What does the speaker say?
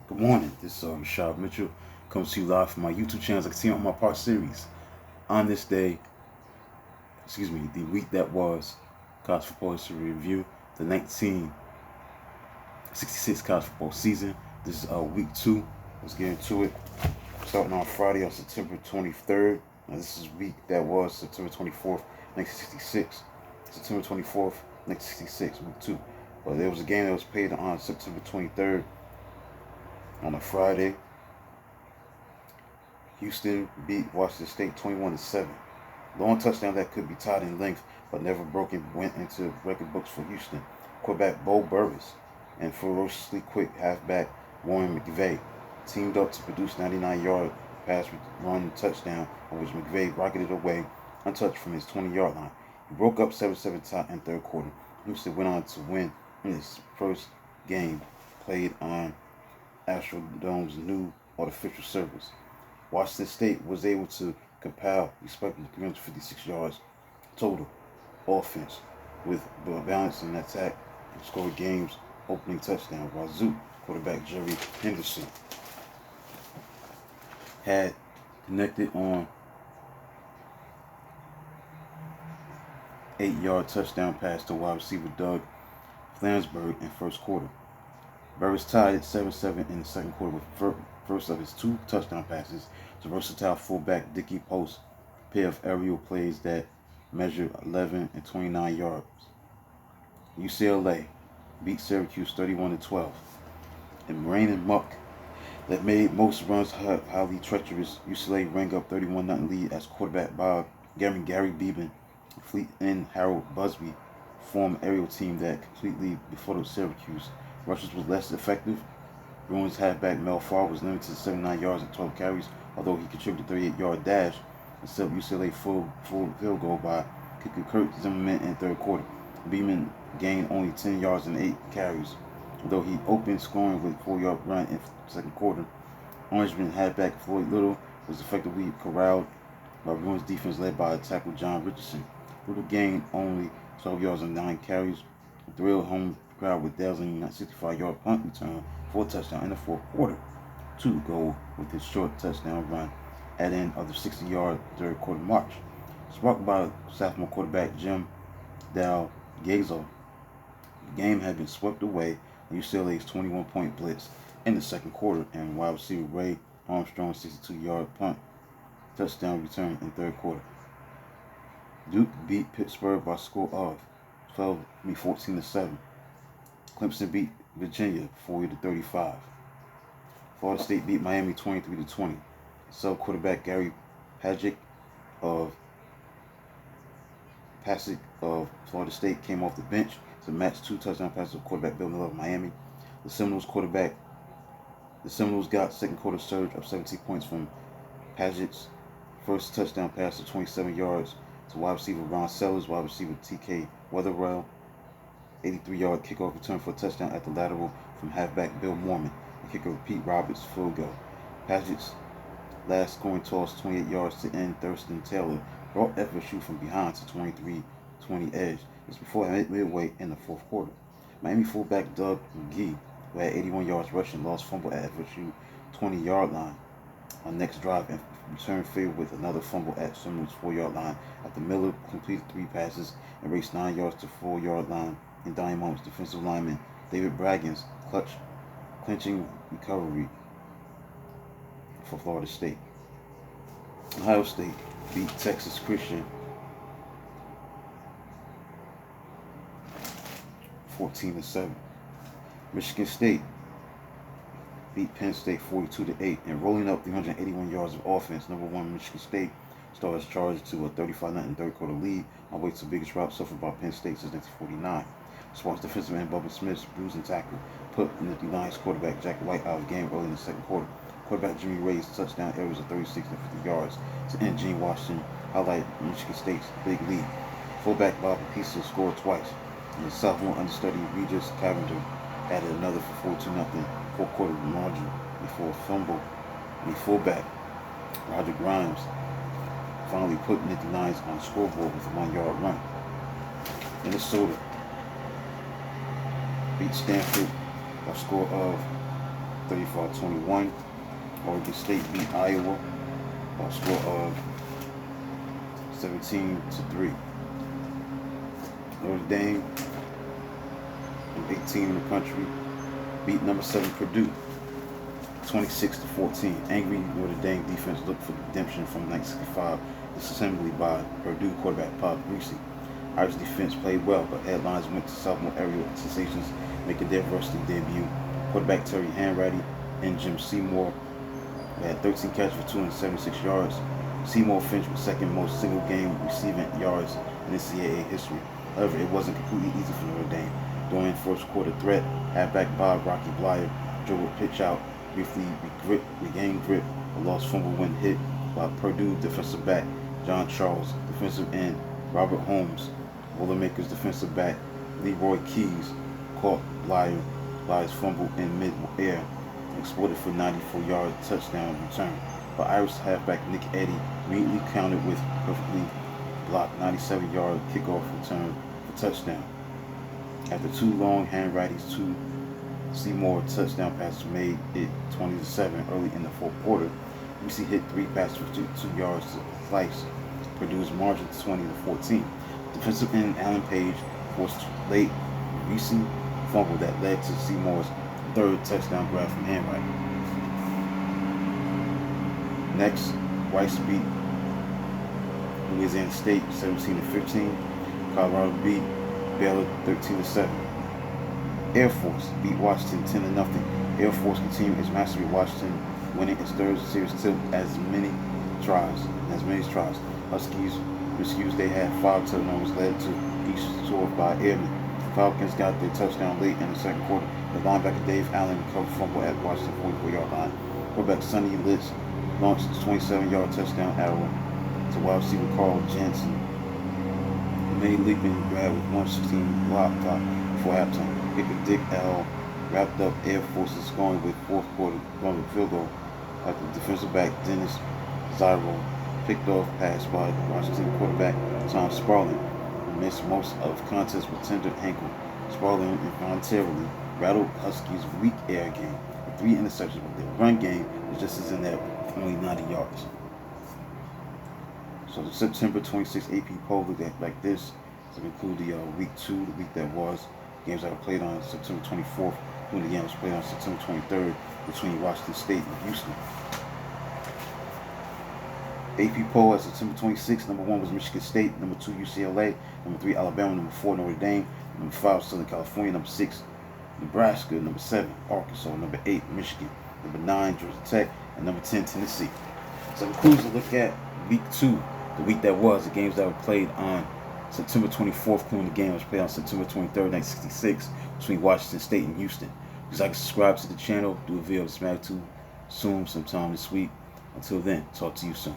Good morning. This is Rashad Mitchell. Comes to you live from my YouTube channel as I continue on my part series. On this day, the week that was college football history review, the 1966 college football season. This is week 2. Let's get into it. Starting on Friday on September 23rd. Now this is week that was September 24th, 1966. September 24th, 1966, week 2. But there was a game that was played on September 23rd on a Friday. Houston beat Washington State 21-7. Long touchdown that could be tied in length but never broken went into record books for Houston. Quarterback Bo Burvis and ferociously quick halfback Warren McVay teamed up to produce 99-yard pass run touchdown, on which McVay rocketed away untouched from his 20-yard line. He broke up 7-7 in third quarter. Houston went on to win in his first game played on Astrodome's new artificial surface. Washington State was able to compile respectable 356 yards total offense with balance in attack and scored game's opening touchdown. Wazoo quarterback Jerry Henderson had connected on 8-yard touchdown pass to wide receiver Doug Flansburgh in first quarter. Burris tied at 7-7 in the second quarter with first of his 2 touchdown passes to versatile fullback Dickie Post, a pair of aerial plays that measured 11 and 29 yards. UCLA beat Syracuse 31-12. In rain and muck that made most runs highly treacherous, UCLA rang up 31-0 lead as quarterback Gary Beeman, Fleet and Harold Busby formed an aerial team that completely befuddled Syracuse. Rushes was less effective. Bruins halfback Mel Farr was limited to 79 yards and 12 carries, although he contributed a 38-yard dash and set UCLA full field goal by kicker Kurt Zimmerman in third quarter. Beeman gained only 10 yards and 8 carries, although he opened scoring with a 4-yard run in second quarter. Orangeman halfback Floyd Little was effectively corralled by Bruins defense led by tackle John Richardson. Little gained only 12 yards and 9 carries. Thrilled home crowd with dazzling 65-yard punt return for a touchdown in the fourth quarter to go with his short touchdown run at the end of the 60-yard third quarter march. Sparked by sophomore quarterback Jim Dal Gazel, the game had been swept away in UCLA's 21-point blitz in the second quarter and wide receiver Ray Armstrong's 62-yard punt touchdown return in third quarter. Duke beat Pittsburgh by a score of 14-7. Clemson beat Virginia 40-35. Florida State beat Miami 23-20. Sub quarterback Gary Pagic of Florida State came off the bench to match 2 touchdown passes of quarterback Bill Miller of Miami. The Seminoles got second quarter surge of 17 points from Pagic's first touchdown pass of 27 yards to wide receiver Ron Sellers, wide receiver T.K. Weatherwell, 83-yard kickoff return for a touchdown at the lateral from halfback Bill Mormon, and kicker Pete Roberts field goal. Pagic's last scoring toss, 28 yards to end Thurston Taylor, brought FSU from behind to 23-20 edge. This before midway in the fourth quarter. Miami fullback Doug McGee, who had 81 yards rushing, lost fumble at FSU 20-yard line on next drive and returned favor with another fumble at Seminoles 4-yard line after Miller completed 3 passes and raced 9 yards to 4-yard line in dying moments. Defensive lineman David Braggin's clinching recovery for Florida State. Ohio State beat Texas Christian 14-7. Michigan State beat Penn State 42-8 and rolling up 381 yards of offense. Number 1 Michigan State stars charged to a 35-0 third quarter lead on way to the biggest rout suffered by Penn State since 1949. Sparks defensive end Bubba Smith's bruising tackle put Nittany Lions quarterback Jack White out of the game early in the second quarter. Quarterback Jimmy Ray's touchdown average of 36 and 50 yards to end Gene Washington highlight Michigan State's big lead. Fullback Bob Pisa scored twice, and the sophomore understudy Regis Cavender added another for 42-0 fourth quarter margin before a fumble. And fullback Roger Grimes finally put Nittany Lions on the scoreboard with a 1-yard run. Minnesota beat Stanford by a score of 35-21. Oregon State beat Iowa by a score of 17-3. Notre Dame, number 18 in the country, beat number 7 Purdue 26-14. Angry Notre Dame defense looked for redemption from 1965 disassembly by Purdue quarterback Bob Greasy. Irish defense played well, but headlines went to sophomore area sensations making their varsity debut. Quarterback Terry Hanratty and Jim Seymour had 13 catches for 276 yards. Seymour finished with second most single-game receiving yards in NCAA history. However, it wasn't completely easy for Notre Dame. During the first quarter threat, halfback Bob Rocky Blyer drove a pitch out, briefly regained grip, a lost fumble when hit by Purdue defensive back John Charles, defensive end Robert Holmes, Boilermakers defensive back Leroy Keys caught Blyer's fumble in mid-air and exploded for a 94-yard touchdown return. But Irish halfback Nick Eddy immediately countered with perfectly blocked 97-yard kickoff return for touchdown. After two long Hanratty's two Seymour touchdown passes made it 20-7 early in the fourth quarter, UC hit 3 passes for 2 yards to slice Purdue's margin to 20-14. Defensive end Alan Page forced late recent fumble that led to Seymour's third touchdown grab from Hanratty. Next, Rice beat Louisiana State 17-15. Colorado beat Baylor 13-7. Air Force beat Washington 10-0. Air Force continued its mastery of Washington, winning its third series tilt as many tries. Huskies rescues they had 5 turnovers led to each score by airmen. The Falcons got their touchdown late in the second quarter. The linebacker Dave Allen recovered fumble at Washington 44-yard line. Quarterback Sonny Litz launched his 27-yard touchdown arrow to wide receiver Carl Jansen. He made leaping grab with 1:16 block clock before halftime. Kicker Dick L wrapped up Air Force's scoring with fourth quarter going with field goal after defensive back Dennis Zyro picked off pass by Washington quarterback Tom Sparling, who missed most of the contest with tender ankle. Sparling involuntarily rattled Huskies' weak air game with 3 interceptions, but their run game was just as inept with only 90 yards. So the September 26th AP poll looked like this. So it include the week 2, the week that was, games that were played on September 24th, including the games played on September 23rd between Washington State and Houston. AP poll at September 26th, number 1 was Michigan State, number 2 UCLA, number 3 Alabama, number 4 Notre Dame, number 5 Southern California, number 6 Nebraska, number 7 Arkansas, number 8 Michigan, number 9 Georgia Tech, and number 10 Tennessee. So it includes a look at week 2, the week that was, the games that were played on September 24th, including the game that was played on September 23rd, 1966, between Washington State and Houston. Please like and subscribe to the channel, do a video of this magnitude soon, sometime this week. Until then, talk to you soon.